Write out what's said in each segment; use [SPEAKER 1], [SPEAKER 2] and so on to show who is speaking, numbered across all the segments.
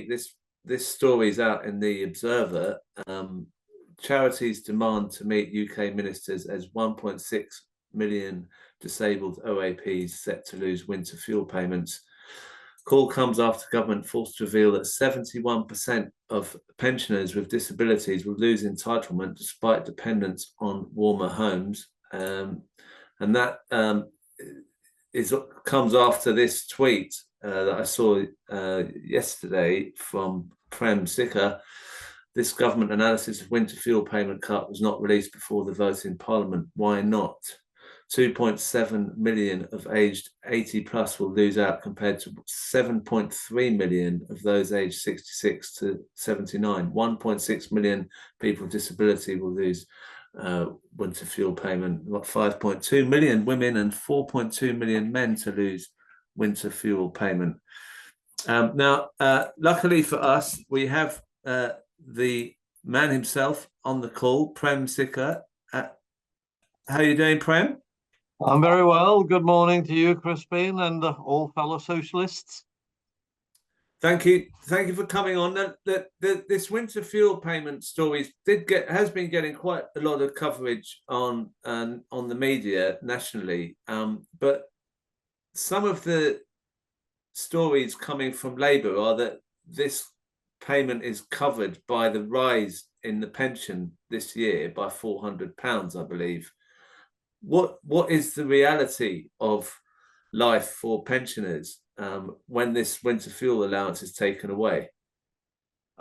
[SPEAKER 1] week, this story's out in the Observer. Charities demand to meet UK ministers as 1.6 million disabled OAPs set to lose winter fuel payments. Call comes after government forced to reveal that 71% of pensioners with disabilities will lose entitlement despite dependence on warmer homes. And that comes after this tweet that I saw yesterday from Prem Sikka. This government analysis of winter fuel payment cut was not released before the vote in Parliament. Why not? 2.7 million of aged 80 plus will lose out compared to 7.3 million of those aged 66 to 79. 1.6 million people with disability will lose winter fuel payment. What, 5.2 million women and 4.2 million men to lose winter fuel payment. Now, luckily for us, we have the man himself on the call, Prem Sikka. How are you doing, Prem?
[SPEAKER 2] I'm very well. Good morning to you, Crispin, and all fellow socialists.
[SPEAKER 1] Thank you for coming on. This winter fuel payment story has been getting quite a lot of coverage on the media nationally, but some of the stories coming from Labour are that this payment is covered by the rise in the pension this year by £400, I believe. What is the reality of life for pensioners when this winter fuel allowance is taken away?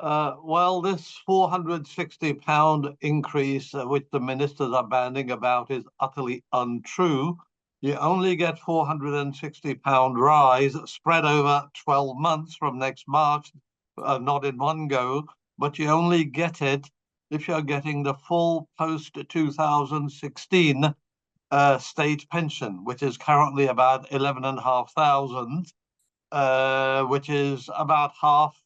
[SPEAKER 2] Well, this £460 increase, which the ministers are banding about, is utterly untrue. You only get £460 rise spread over 12 months from next March, not in one go, but you only get it if you're getting the full post-2016 state pension, which is currently about 11,500, which is about half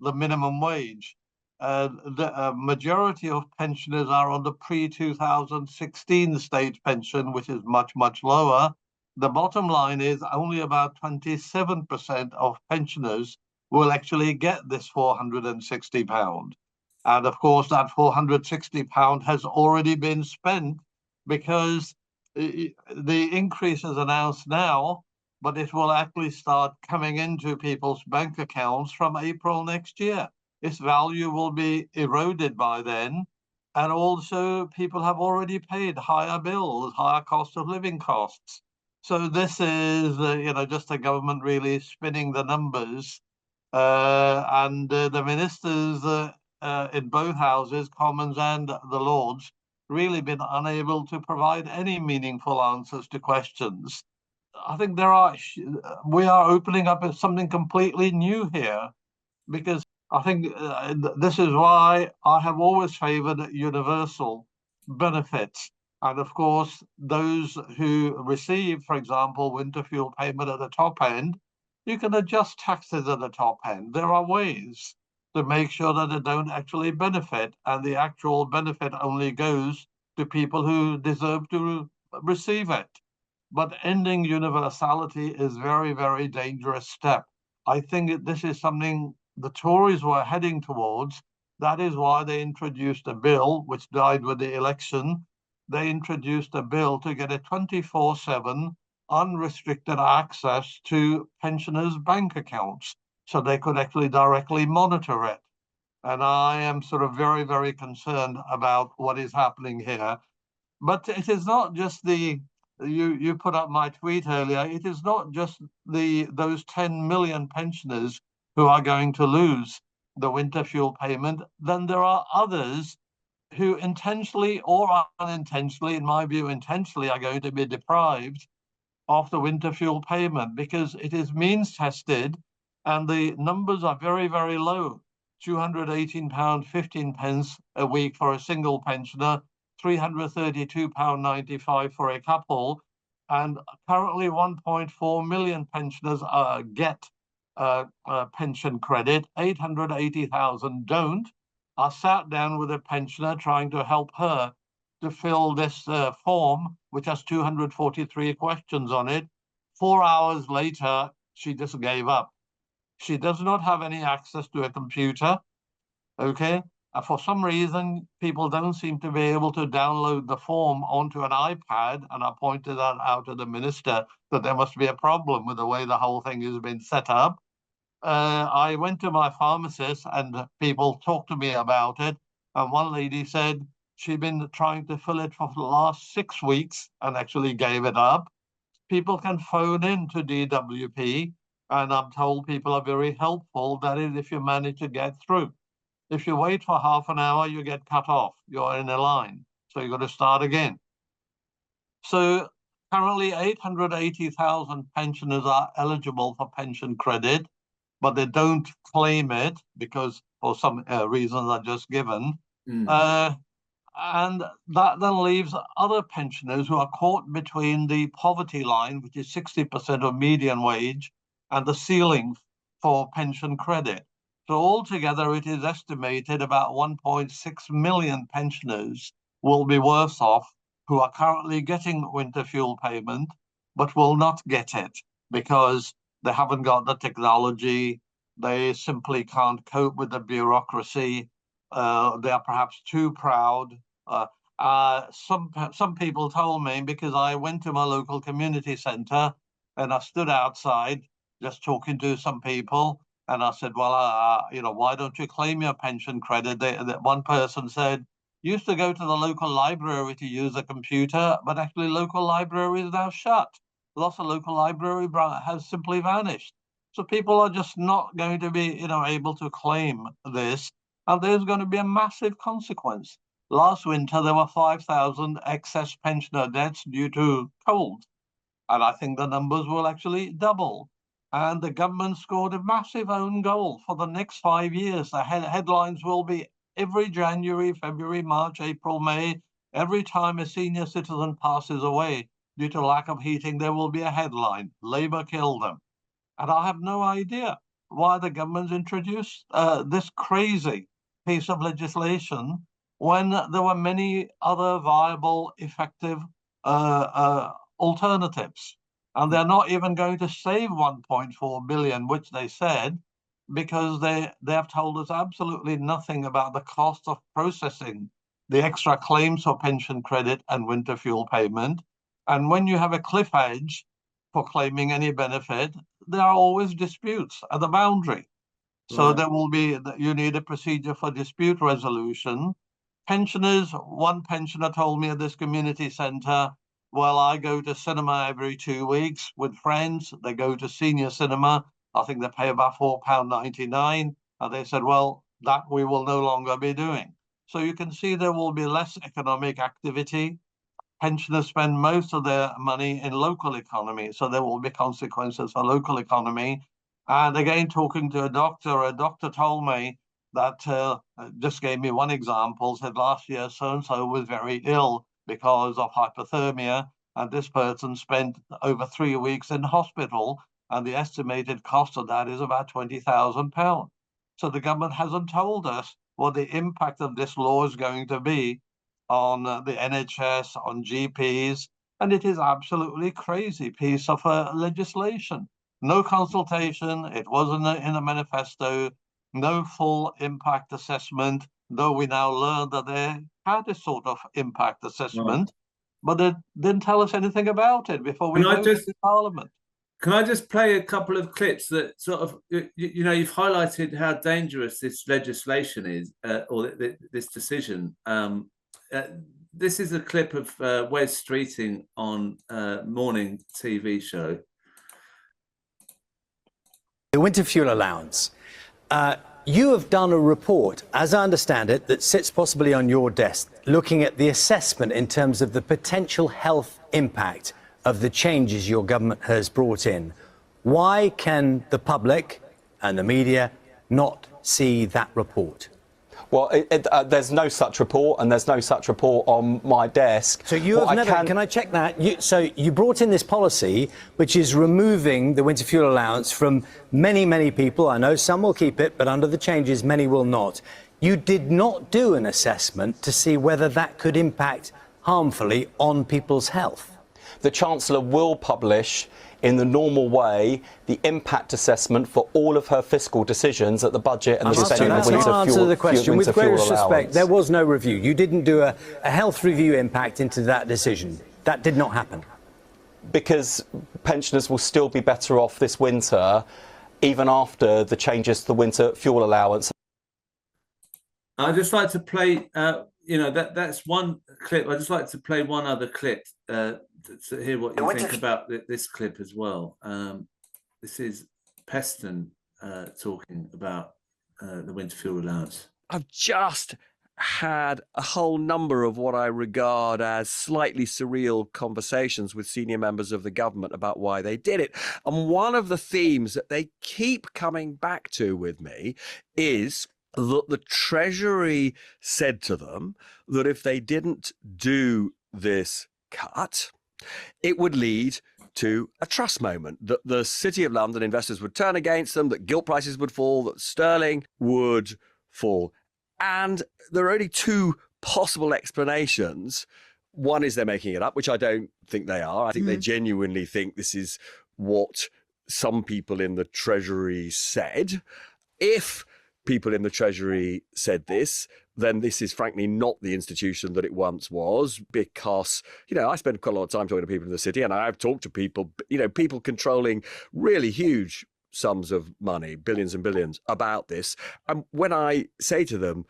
[SPEAKER 2] the minimum wage. The majority of pensioners are on the pre-2016 state pension, which is much, much lower. The bottom line is only about 27% of pensioners will actually get this £460. And of course, that £460 has already been spent because the increase is announced now, but it will actually start coming into people's bank accounts from April next year. Its value will be eroded by then. And also people have already paid higher bills, higher cost of living costs. So this is, just the government really spinning the numbers. And the ministers in both houses, Commons and the Lords, really been unable to provide any meaningful answers to questions. I think we are opening up something completely new here, because I think this is why I have always favored universal benefits. And of course, those who receive, for example, winter fuel payment at the top end, you can adjust taxes at the top end. There are ways to make sure that they don't actually benefit, and the actual benefit only goes to people who deserve to receive it. But ending universality is a very, very dangerous step. I think this is something the Tories were heading towards. That is why they introduced a bill, which died with the election. They introduced a bill to get a 24/7 unrestricted access to pensioners' bank accounts, so they could actually directly monitor it. And I am sort of very, very concerned about what is happening here. But it is not just you put up my tweet earlier, it is not just those 10 million pensioners who are going to lose the winter fuel payment. Then there are others who intentionally or unintentionally, in my view, intentionally, are going to be deprived of the winter fuel payment because it is means tested and the numbers are very, very low. £218.15 a week for a single pensioner, £332.95 for a couple, and currently 1.4 million pensioners get pension credit. 880,000 don't. I sat down with a pensioner trying to help her to fill this form, which has 243 questions on it. 4 hours later, she just gave up. She does not have any access to a computer, okay? For some reason, people don't seem to be able to download the form onto an iPad, and I pointed that out to the minister that there must be a problem with the way the whole thing has been set up. I went to my pharmacist and people talked to me about it. And one lady said she'd been trying to fill it for the last 6 weeks and actually gave it up. People can phone in to DWP, and I'm told people are very helpful. That is, if you manage to get through. If you wait for half an hour, you get cut off. You're in a line. So you've got to start again. So currently 880,000 pensioners are eligible for pension credit, but they don't claim it because for some reasons I just given. And that then leaves other pensioners who are caught between the poverty line, which is 60% of median wage, and the ceiling for pension credit. So altogether, it is estimated about 1.6 million pensioners will be worse off who are currently getting winter fuel payment, but will not get it because they haven't got the technology. They simply can't cope with the bureaucracy. They are perhaps too proud. Some people told me, because I went to my local community centre and I stood outside just talking to some people, and I said, well, why don't you claim your pension credit? One person said, used to go to the local library to use a computer, but actually local library is now shut. Lots of local library has simply vanished. So people are just not going to be, able to claim this, and there's going to be a massive consequence. Last winter, there were 5,000 excess pensioner deaths due to cold, and I think the numbers will actually double. And the government scored a massive own goal for the next 5 years. The headlines will be every January, February, March, April, May. Every time a senior citizen passes away due to lack of heating, there will be a headline, Labour killed them. And I have no idea why the government's introduced this crazy piece of legislation when there were many other viable, effective alternatives. And they're not even going to save 1.4 billion, which they said, because they have told us absolutely nothing about the cost of processing the extra claims for pension credit and winter fuel payment. And when you have a cliff edge for claiming any benefit, there are always disputes at the boundary. So there will be, you need a procedure for dispute resolution. Pensioners, one pensioner told me at this community centre, well, I go to cinema every 2 weeks with friends. They go to senior cinema. I think they pay about £4.99. And they said, well, that we will no longer be doing. So you can see there will be less economic activity. Pensioners spend most of their money in local economy, so there will be consequences for local economy. And again, talking to a doctor told me that, just gave me one example, said last year so-and-so was very ill because of hypothermia, and this person spent over 3 weeks in hospital, and the estimated cost of that is about £20,000. So the government hasn't told us what the impact of this law is going to be on the NHS, on GPs, and it is absolutely crazy piece of legislation. No consultation, it wasn't in a manifesto, no full impact assessment, though we now learn that they had a sort of impact assessment, but they didn't tell us anything about it before we voted in Parliament.
[SPEAKER 1] Can I just play a couple of clips that sort of, you've highlighted how dangerous this legislation is, or this decision. This is a clip of Wes Streeting on morning TV show.
[SPEAKER 3] The winter fuel allowance. You have done a report, as I understand it, that sits possibly on your desk, looking at the assessment in terms of the potential health impact of the changes your government has brought in. Why can the public and the media not see that report?
[SPEAKER 4] Well, there's no such report, and there's no such report on my desk.
[SPEAKER 3] So you have never, can I check that? So you brought in this policy, which is removing the winter fuel allowance from many, many people. I know some will keep it, but under the changes, many will not. You did not do an assessment to see whether that could impact harmfully on people's health.
[SPEAKER 4] The Chancellor will publish in the normal way the impact assessment for all of her fiscal decisions at the budget and the spending of
[SPEAKER 3] That's not answer the question. With greatest respect,
[SPEAKER 4] allowance.
[SPEAKER 3] there was no review. You didn't do a health review impact into that decision. That did not happen.
[SPEAKER 4] Because pensioners will still be better off this winter, even after the changes to the winter fuel allowance.
[SPEAKER 1] I'd just like to play, that's one clip. I'd just like to play one other clip to hear what you think about this clip as well. This is Peston talking about the Winterfield Allowance.
[SPEAKER 5] I've just had a whole number of what I regard as slightly surreal conversations with senior members of the government about why they did it. And one of the themes that they keep coming back to with me is that the Treasury said to them that if they didn't do this cut, it would lead to a trust moment, that the City of London investors would turn against them, that gilt prices would fall, that sterling would fall. And there are only two possible explanations. One is they're making it up, which I don't think they are. I think they genuinely think this is what some people in the Treasury said. If people in the Treasury said this, then this is frankly not the institution that it once was, because, I spend quite a lot of time talking to people in the city, and I've talked to people, people controlling really huge sums of money, billions and billions, about this. And when I say to them,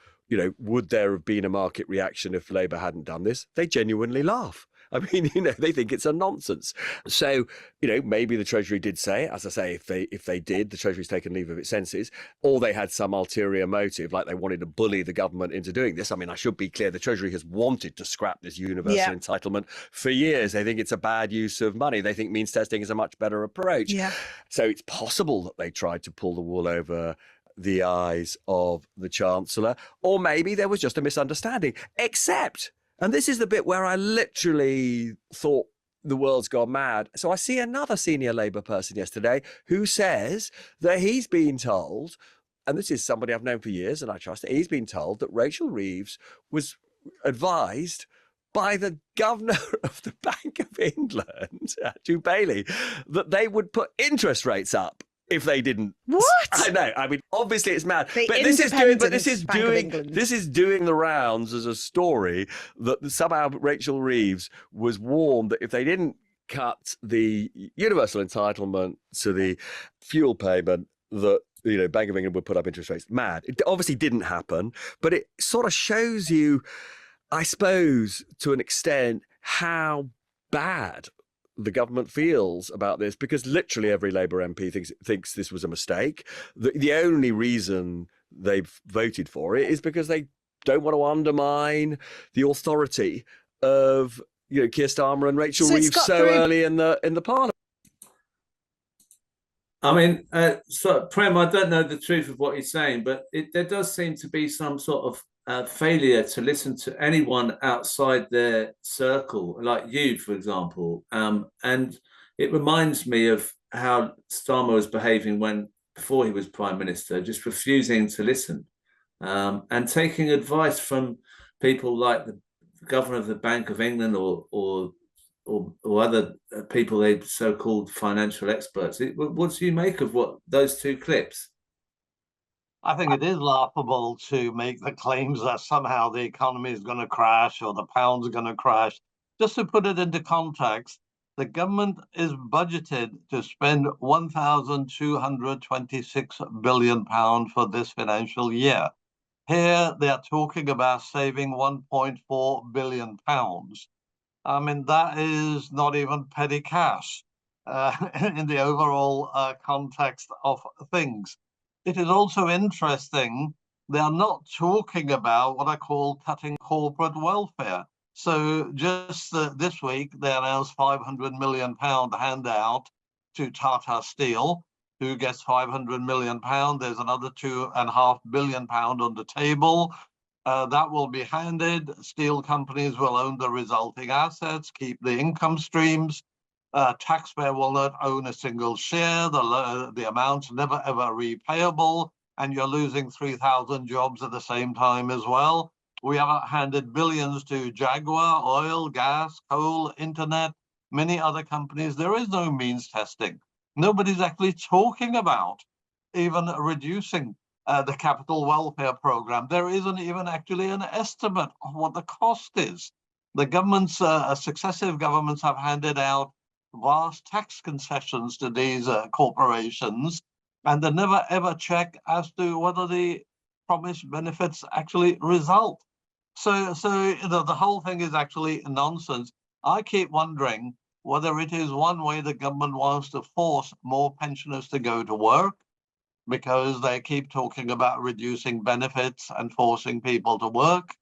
[SPEAKER 5] would there have been a market reaction if Labour hadn't done this? They genuinely laugh. I mean, they think it's a nonsense. So, maybe the Treasury did say it. As I say, if they did, the Treasury's taken leave of its senses, or they had some ulterior motive, like they wanted to bully the government into doing this. I mean, I should be clear, the Treasury has wanted to scrap this universal entitlement for years. They think it's a bad use of money. They think means testing is a much better approach. Yeah. So it's possible that they tried to pull the wool over the eyes of the Chancellor, or maybe there was just a misunderstanding, except, and this is the bit where I literally thought the world's gone mad. So I see another senior Labour person yesterday who says that he's been told, and this is somebody I've known for years and I trust, he's been told that Rachel Reeves was advised by the governor of the Bank of England, Andrew Bailey, that they would put interest rates up if they didn't.
[SPEAKER 6] What?
[SPEAKER 5] I know. I mean, obviously it's mad. But this is doing the rounds as a story that somehow Rachel Reeves was warned that if they didn't cut the universal entitlement to the fuel payment, that Bank of England would put up interest rates. Mad. It obviously didn't happen, but it sort of shows you, I suppose, to an extent, how bad the government feels about this, because literally every Labour MP thinks this was a mistake. The only reason they've voted for it is because they don't want to undermine the authority of Keir Starmer and Rachel Reeves so early in the Parliament.
[SPEAKER 1] I mean, so Prem, I don't know the truth of what he's saying, but there does seem to be some sort of failure to listen to anyone outside their circle, like you, for example. And it reminds me of how Starmer was behaving before he was Prime Minister, just refusing to listen and taking advice from people like the Governor of the Bank of England or other people, they so-called financial experts. What do you make of those two clips?
[SPEAKER 2] I think it is laughable to make the claims that somehow the economy is going to crash or the pound's going to crash. Just to put it into context, the government is budgeted to spend £1,226 billion for this financial year. Here, they are talking about saving £1.4 billion. I mean, that is not even petty cash in the overall context of things. It is also interesting, they are not talking about what I call cutting corporate welfare. So just this week, they announced £500 million handout to Tata Steel, who gets £500 million. There's another £2.5 billion on the table. That will be handed. Steel companies will own the resulting assets, keep the income streams. Taxpayer will not own a single share. The amount's never, ever repayable. And you're losing 3,000 jobs at the same time as well. We have handed billions to Jaguar, oil, gas, coal, internet, many other companies, there is no means testing. Nobody's actually talking about even reducing the capital welfare program. There isn't even actually an estimate of what the cost is. The governments, successive governments have handed out vast tax concessions to these corporations, and they never ever check as to whether the promised benefits actually result. So the whole thing is actually nonsense. I keep wondering whether it is one way the government wants to force more pensioners to go to work, because they keep talking about reducing benefits and forcing people to work,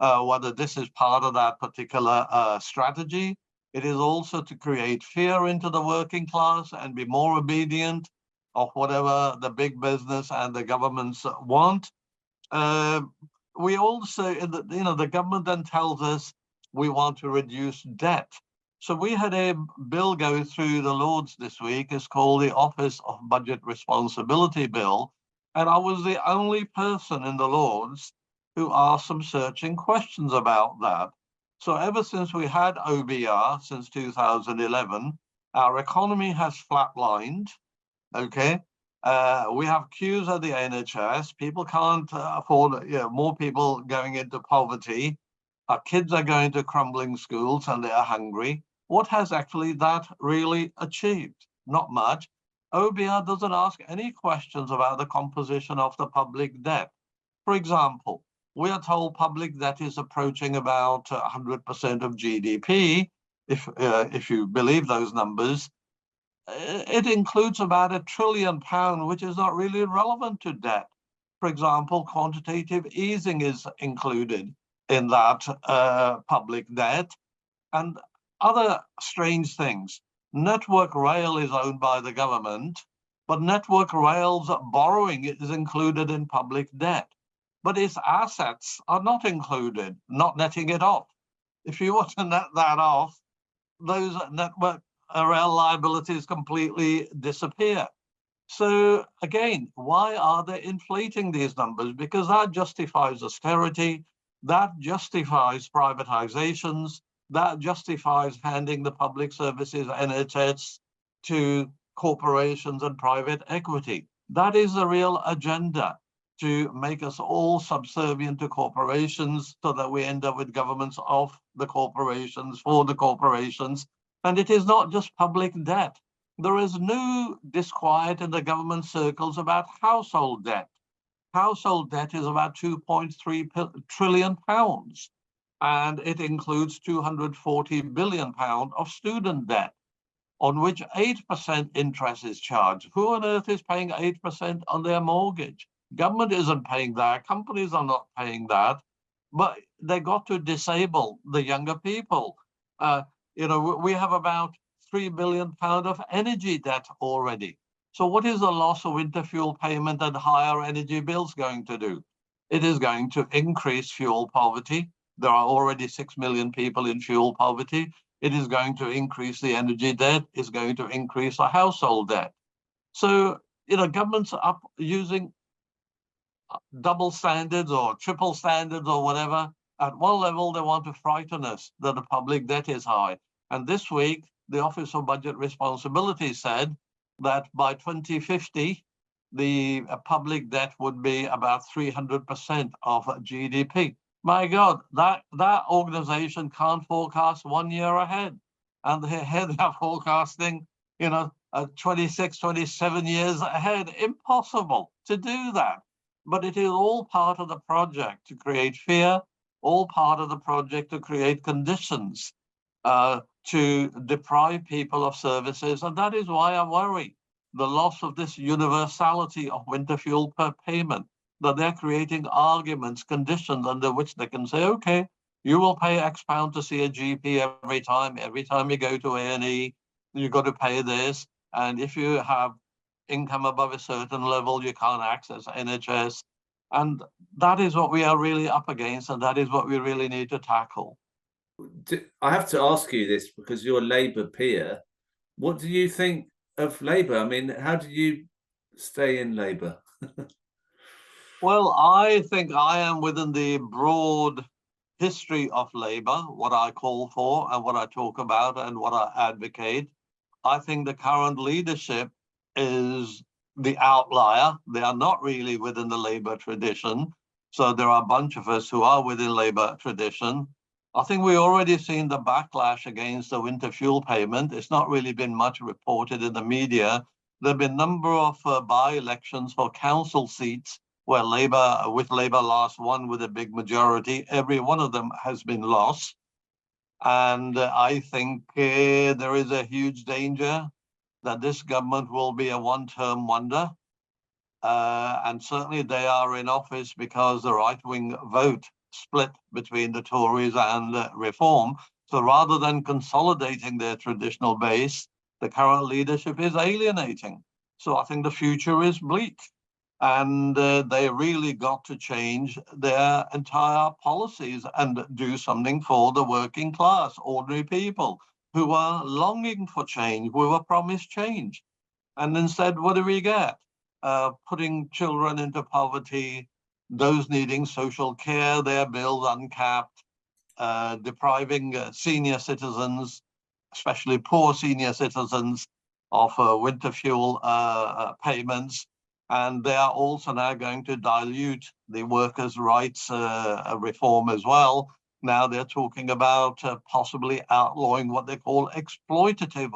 [SPEAKER 2] whether this is part of that particular strategy. It is also to create fear into the working class and be more obedient of whatever the big business and the governments want. We also, the government then tells us we want to reduce debt. So we had a bill go through the Lords this week. It's called the Office of Budget Responsibility Bill. And I was the only person in the Lords who asked some searching questions about that. So ever since we had OBR, since 2011, our economy has flatlined, okay? We have queues at the NHS. People can't afford, more people going into poverty. Our kids are going to crumbling schools and they are hungry. What has actually that really achieved? Not much. OBR doesn't ask any questions about the composition of the public debt. For example, we are told public debt is approaching about 100% of GDP. If you believe those numbers, it includes about £1 trillion, which is not really relevant to debt. For example, quantitative easing is included in that public debt, and other strange things. Network Rail is owned by the government, but Network Rail's borrowing is included in public debt, but its assets are not included, not netting it off. If you want to net that off, those Network Rail liabilities completely disappear. So again, why are they inflating these numbers? Because that justifies austerity, that justifies privatizations, that justifies handing the public services, NHS, to corporations and private equity. That is the real agenda, to make us all subservient to corporations so that we end up with governments of the corporations, for the corporations. And it is not just public debt. There is new disquiet in the government circles about household debt. Household debt is about £2.3 trillion, and it includes £240 billion of student debt, on which 8% interest is charged. Who on earth is paying 8% on their mortgage? Government isn't paying that, companies are not paying that, but they got to disable the younger people. We have about £3 billion of energy debt already. So what is the loss of winter fuel payment and higher energy bills going to do? It is going to increase fuel poverty. There are already 6 million people in fuel poverty. It is going to increase the energy debt. It's going to increase the household debt. So, governments are using double standards or triple standards or whatever. At one level, they want to frighten us that the public debt is high. And this week, the Office of Budget Responsibility said that by 2050, the public debt would be about 300% of GDP. My God, that organization can't forecast 1 year ahead. And they are forecasting, 26, 27 years ahead. Impossible to do that. But it is all part of the project to create fear, all part of the project to create conditions to deprive people of services. And that is why I worry. The loss of this universality of winter fuel per payment, that they're creating arguments, conditions under which they can say, okay, you will pay X pound to see a GP every time you go to A&E, you've got to pay this. And if you have income above a certain level, you can't access NHS. And that is what we are really up against, and that is what we really need to tackle.
[SPEAKER 1] I have to ask you this because you're a Labour peer. What do you think of Labour? I mean, how do you stay in Labour?
[SPEAKER 2] Well, I think I am within the broad history of Labour, what I call for and what I talk about and what I advocate, I think the current leadership is the outlier. They are not really within the Labour tradition. So there are a bunch of us who are within Labour tradition. I think we already seen the backlash against the winter fuel payment. It's not really been much reported in the media. There have been a number of by-elections for council seats where Labour last won with a big majority. Every one of them has been lost. And I think there is a huge danger that this government will be a one-term wonder. And certainly they are in office because the right-wing vote split between the Tories and Reform. So rather than consolidating their traditional base, the current leadership is alienating. So I think the future is bleak. And they really got to change their entire policies and do something for the working class, ordinary people who are longing for change, who were promised change. And instead, what do we get? Putting children into poverty, those needing social care, their bills uncapped, depriving senior citizens, especially poor senior citizens, of winter fuel payments. And they are also now going to dilute the workers' rights reform as well. Now they're talking about possibly outlawing what they call exploitative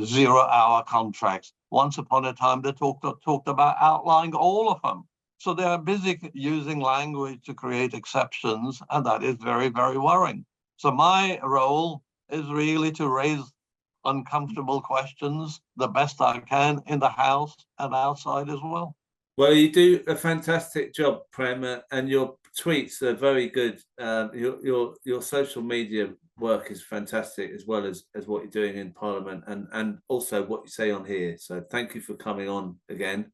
[SPEAKER 2] zero-hour contracts. Once upon a time, they talked about outlawing all of them. So they are busy using language to create exceptions, and that is very, very worrying. So my role is really to raise uncomfortable questions the best I can in the House and outside as well.
[SPEAKER 1] Well, you do a fantastic job, Prem, and your tweets are very good. Your social media work is fantastic, as well as what you're doing in Parliament, and also what you say on here. So thank you for coming on again.